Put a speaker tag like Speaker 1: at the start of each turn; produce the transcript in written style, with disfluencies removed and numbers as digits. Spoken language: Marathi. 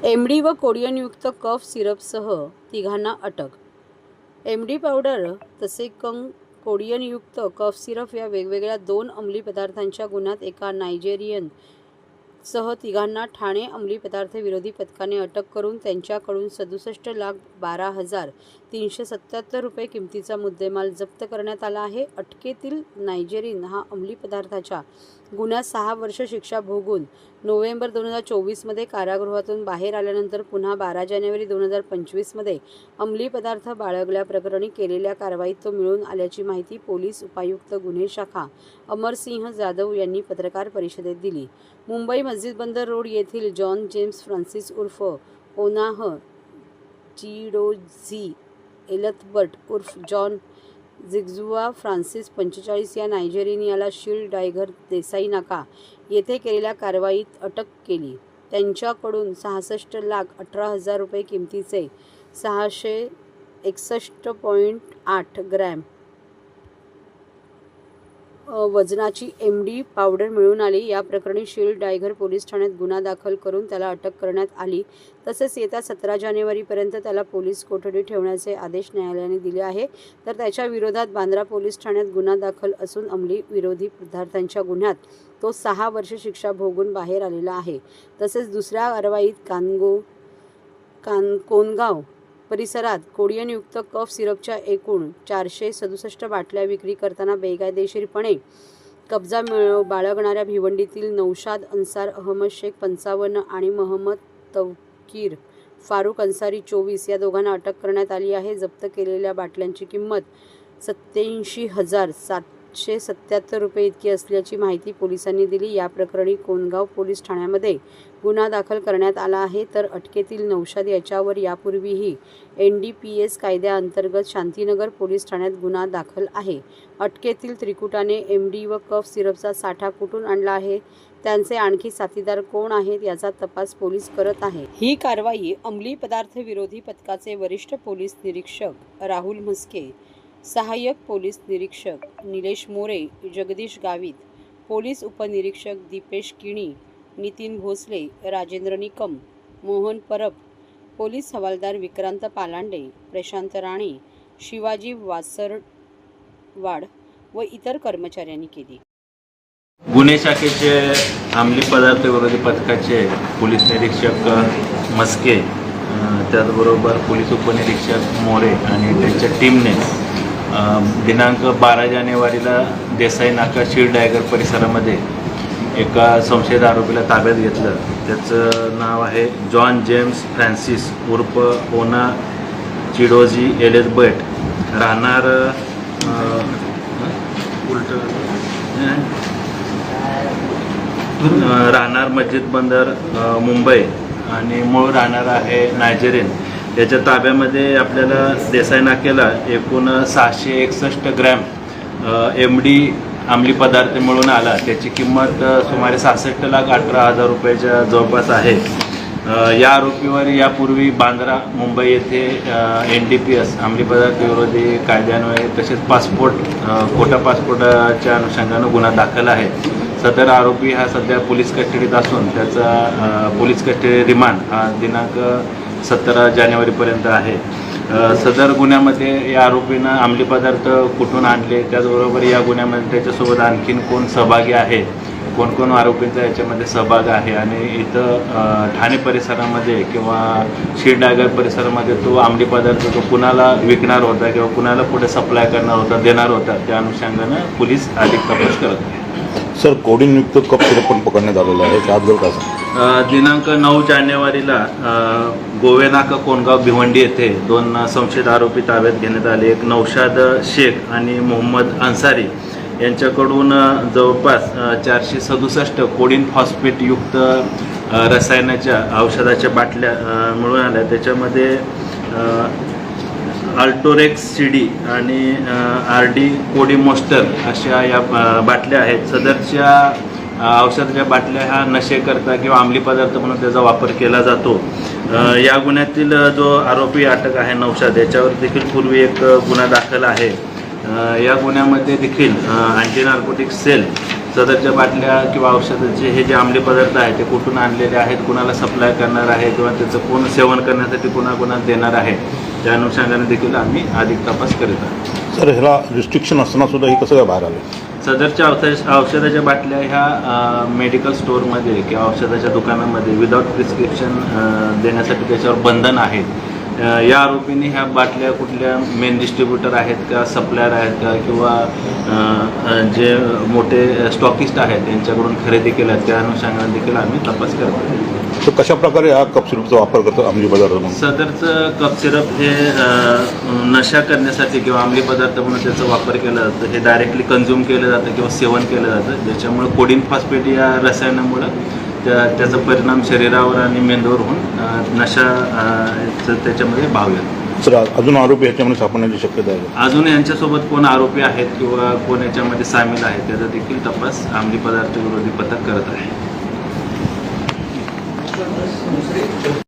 Speaker 1: एमडी व कोडियनयुक्त कफ सिरपसह तिघांना अटक. एमडी पावडर तसे कोडियनयुक्त कफ सिरप या वेगवेगळ्या 2 अंमली पदार्थांच्या गुन्ह्यात एका नायजेरियन सह तिघांना ठाणे अंमली पदार्थ विरोधी पथकाने अटक करून त्यांच्याकडून 67,377 रुपये किमतीचा मुद्देमाल जप्त करण्यात आला आहे. अटकेतील नायजेरियन हा अंमली पदार्थाच्या गुन्ह्यात 6 वर्ष शिक्षा भोगून नोव्हेंबर 2024 मध्ये कारागृहातून बाहेर आल्यानंतर पुन्हा 12 जानेवारी 2025 मध्ये अंमली पदार्थ बाळगल्याप्रकरणी केलेल्या कारवाईत तो मिळून आल्याची माहिती पोलीस उपायुक्त गुन्हे शाखा अमरसिंह जाधव यांनी पत्रकार परिषदेत दिली. मुंबई मस्जिद बंदर रोड येथील जॉन जेम्स फ्रान्सिस उर्फ ओनाह चिडोझी एलथबर्ट उर्फ जॉन झिग्जुआ फ्रान्सिस 45 या नायजेरियनला शील्ड टायगर देसाई नाका येथे केलेल्या कारवाईत अटक केली. त्यांच्याकडून 66,18,000 रुपये किमतीचे 661.8 ग्रॅम वजनाची एमडी पावडर मिळून आली. या प्रकरणी शील्ड टायगर पोलीस ठाण्यात गुन्हा दाखल करून त्याला अटक करण्यात आली. तसेच येत्या 17 जानेवारीपर्यंत त्याला पोलीस कोठडीत ठेवण्याचे आदेश न्यायालयाने दिले आहे. तर त्याच्या विरोधात बांद्रा पोलीस ठाण्यात गुन्हा दाखल असून अंमली विरोधी पदार्थांच्या गुन्ह्यात तो 6 वर्ष शिक्षा भोगून बाहेर आलेला आहे. तसेच दुसऱ्या कारवाईत कोनगाव परिसरात कोडियनयुक्त कफ सिरपच्या एकूण 467 बाटल्या विक्री करताना बेकायदेशीरपणे कब्जा बाळगणाऱ्या भिवंडीतील नौशाद अन्सार अहमद शेख 55 आणि मोहम्मद तौकीर फारुख अन्सारी 24 या दोघांना अटक करण्यात आली आहे. जप्त केलेल्या बाटल्यांची किंमत 87,777 रुपये इतकी असल्याची माहिती पोलिसांनी दिली. या प्रकरणी कोनगाव पोलीस ठाण्यामध्ये गुन्हा दाखल करण्यात आला आहे. तर अटकेतील नौशाद याच्यावर यापूर्वीही NDPS कायद्याअंतर्गत शांतीनगर पोलीस ठाण्यात गुन्हा दाखल आहे. अटकेतील त्रिकुटाने एमडी व कफ सिरपचा साठा कुठून आणला आहे, त्यांचे आणखी साथीदार कोण आहेत याचा तपास पोलीस करत आहे. ही कारवाई अंमली पदार्थ विरोधी पथकाचे वरिष्ठ पोलीस निरीक्षक राहुल म्हस्के, सहाय्यक पोलीस निरीक्षक निलेश मोरे, जगदीश गावित, पोलीस उपनिरीक्षक दीपेश किणी, नितीन भोसले, राजेंद्र निकम, मोहन परब, पोलीस हवालदार विक्रांत पालांडे, प्रशांत राणे, शिवाजी वासरवाड व इतर कर्मचाऱ्यांनी केली.
Speaker 2: गुन्हे शाखेचे अंमली पदार्थ विरोधी पथकाचे पोलीस निरीक्षक म्हस्के, त्याचबरोबर पोलीस उपनिरीक्षक मोरे आणि त्यांच्या टीमने दिनांक 12 जानेवारीला देसाई नाका शील्ड टायगर परिसरामध्ये एका संशयित आरोपीला ताब्यात घेतलं. त्याचं नाव आहे जॉन जेम्स फ्रान्सिस उर्फ ओना चिडोझी एलिझबेथ, राहणार मस्जिद बंदर मुंबई आणि मूळ राहणार आहे नायजेरियन. याच्या ताब्यामध्ये आपल्याला देसाई नाक्याला एकूण 661 ग्रॅम MD अंमली पदार्थ मिळून आला. त्याची किंमत सुमारे 66,18,000 रुपयाच्या जवळपास आहे. या आरोपीवर यापूर्वी बांद्रा मुंबई येथे NDPS अंमली पदार्थ विरोधी कायद्यान्वये तसेच खोटा पासपोर्टच्या अनुषंगानं गुन्हा दाखल आहे. सदर आरोपी हा सध्या पोलीस कस्टडीत असून त्याचा पोलीस कस्टडी रिमांड हा दिनांक 17 जानेवारीपर्यंत आहे. सदर गुन्ह्यामध्ये या आरोपीनं अंमली पदार्थ कुठून आणले, त्याचबरोबर या गुन्ह्यामध्ये त्याच्यासोबत आणखीन कोण सहभागी आहे, कोण आरोपींचा याच्यामध्ये सहभाग आहे आणि इथं ठाणे परिसरामध्ये किंवा शील्ड टायगर परिसरामध्ये तो अंमली पदार्थ तो कुणाला विकणार होता किंवा कुणाला पुढे सप्लाय करणार होता, देणार होता, त्या अनुषंगानं पोलीस अधिक तपास करत आहे.
Speaker 3: सर, कोडिनयुक्त कप सिरप पण पकडण्यात आलेला आहे. त्याबद्दल काय सांगा?
Speaker 2: दिनांक 9 जानेवारीला गोवेनाका कोनगाव भिवंडी येथे 2 संशयित आरोपी ताब्यात घेण्यात आले. एक नौशाद शेख आणि मोहम्मद अन्सारी यांच्याकडून जवळपास 467 कोडिन फॉस्फेट युक्त रसायनाच्या औषधाच्या बाटल्या मिळून आल्या. त्याच्यामध्ये अल्टोरेक्स CD आणि RD कोडीमोस्टर अशा या बाटल्या आहेत. सदरच्या औषधाच्या बाटल्या ह्या नशेकरता किंवा अंमली पदार्थ म्हणून त्याचा वापर केला जातो. या गुन्ह्यातील जो आरोपी अटक आहे नौशाद, याच्यावर देखील पूर्वी एक गुन्हा दाखल आहे. या गुन्ह्यामध्ये देखील अँटी नार्कोटिक सेल सदरच्या बाटल्या किंवा औषधाचे हे जे अंमली पदार्थ आहेत ते कुठून आणलेले आहेत, कुणाला सप्लाय करणार आहे किंवा त्याचं कोण सेवन करण्यासाठी कुणाकुणाला देणार आहे, त्या अनुषंगाने देखील आम्ही अधिक तपास करीत आहोत.
Speaker 3: सर ह्याला रिस्ट्रिक्शन असताना सुद्धा हे कसं काय बाहेर आलं?
Speaker 2: सदरच्या औषधाच्या बाटल्या ह्या मेडिकल स्टोअरमध्ये किंवा औषधाच्या दुकानामध्ये विदाऊट प्रिस्क्रिप्शन देण्यासाठी त्याच्यावर बंधन आहे. या आरोपींनी ह्या बाटल्या कुठल्या मेन डिस्ट्रीब्युटर आहेत का, सप्लायर आहेत का, किंवा जे मोठे स्टॉकिस्ट आहेत त्यांच्याकडून खरेदी केल्या, त्या अनुषंगाने देखील आम्ही तपास करतो.
Speaker 3: तर कशा प्रकारे हा कप सिरपचा वापर करतो अंमली पदार्थ म्हणून?
Speaker 2: सदरचं कप सिरप हे नशा करण्यासाठी किंवा अंमली पदार्थ म्हणून त्याचा वापर केला जातो. हे डायरेक्टली कंझ्युम केलं जातं किंवा सेवन केलं जातं, ज्याच्यामुळे कोडिन फॉस्फेट या रसायनामुळं त्याचा परिणाम शरीरावर आणि मेंदूवर होऊन नशा त्याच्यामध्ये भाव येतो.
Speaker 3: सर अजून आरोपी ह्याच्यामध्ये सापडण्याची शक्यता आहे?
Speaker 2: अजून यांच्यासोबत कोण आरोपी आहेत किंवा कोण याच्यामध्ये सामील आहेत त्याचा देखील तपास अंमली पदार्थ विरोधी पथक करत आहे.